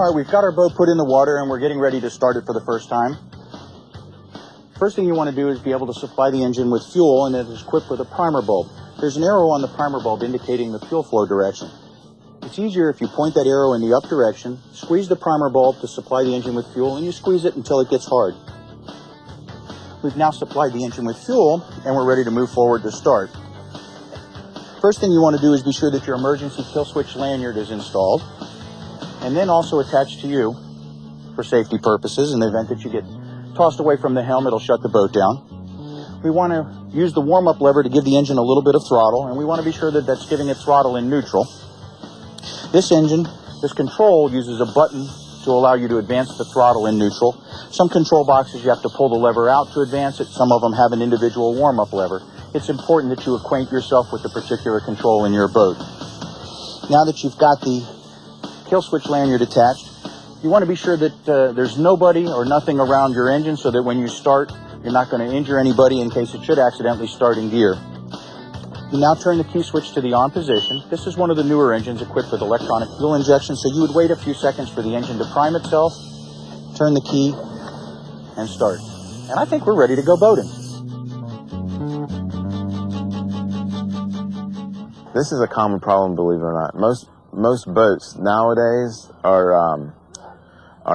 All right, we've got our boat put in the water and we're getting ready to start it for the first time. First thing you want to do is be able to supply the engine with fuel, and it is equipped with a primer bulb. There's an arrow on the primer bulb indicating the fuel flow direction. It's easier if you point that arrow in the up direction, squeeze the primer bulb to supply the engine with fuel, and you squeeze it until it gets hard. We've now supplied the engine with fuel and we're ready to move forward to start. First thing you want to do is be sure that your emergency kill switch lanyard is installed, and then also attached to you for safety purposes. In the event that you get tossed away from the helm, it'll shut the boat down. We want to use the warm-up lever to give the engine a little bit of throttle, and we want to be sure that that's giving it throttle in neutral. This control uses a button to allow you to advance the throttle in neutral. Some control boxes you have to pull the lever out to advance it. Some of them have an individual warm-up lever. It's important that you acquaint yourself with the particular control in your boat. Now that you've got the kill switch lanyard attached, you want to be sure that there's nobody or nothing around your engine, so that when you start, you're not going to injure anybody in case it should accidentally start in gear. You now turn the key switch to the on position. This is one of the newer engines equipped with electronic fuel injection, so you would wait a few seconds for the engine to prime itself, turn the key, and start. And I think we're ready to go boating. This is a common problem, believe it or not. Most boats nowadays are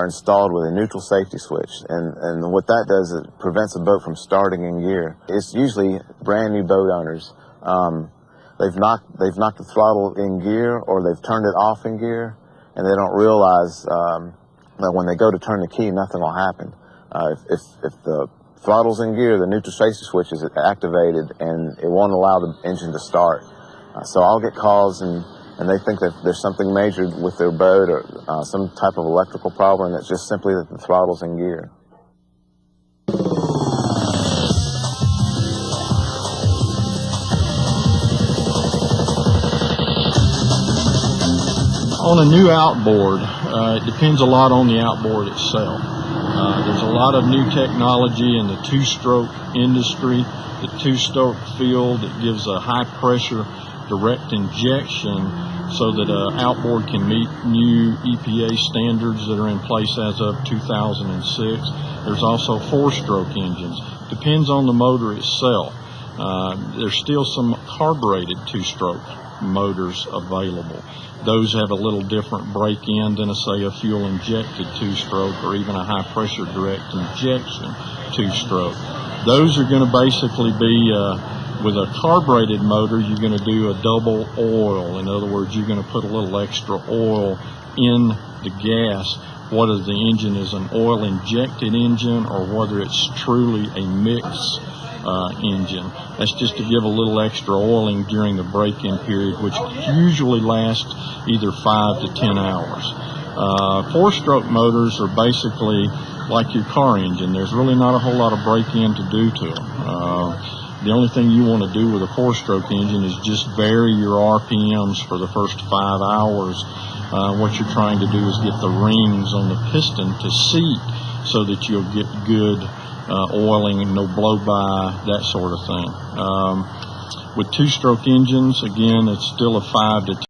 installed with a neutral safety switch, and what that does is it prevents a boat from starting in gear. It's usually brand new boat owners. They've knocked the throttle in gear, or they've turned it off in gear, and they don't realize that when they go to turn the key, nothing will happen. If the throttle's in gear, the neutral safety switch is activated, and it won't allow the engine to start. So I'll get calls and they think that there's something major with their boat, or some type of electrical problem, and it's just simply that the throttle's in gear. On a new outboard, it depends a lot on the outboard itself. There's a lot of new technology in the two-stroke industry, the two-stroke field that gives a high-pressure direct injection so that an outboard can meet new EPA standards that are in place as of 2006. There's also four-stroke engines. Depends on the motor itself. There's still some carbureted two-stroke motors available. Those have a little different break-in than, say, a fuel-injected two-stroke or even a high-pressure direct injection two-stroke. Those are going to basically be with a carbureted motor, you're going to do a double oil. In other words, you're going to put a little extra oil in the gas, whether the engine is an oil-injected engine or whether it's truly a mix engine. That's just to give a little extra oiling during the break-in period, which usually lasts either 5 to 10 hours. Four-stroke motors are basically like your car engine. There's really not a whole lot of break-in to do to them. The only thing you want to do with a four-stroke engine is just vary your RPMs for the first 5 hours. What you're trying to do is get the rings on the piston to seat so that you'll get good oiling and no blow-by, that sort of thing. With two-stroke engines, again, it's still a 5 to 10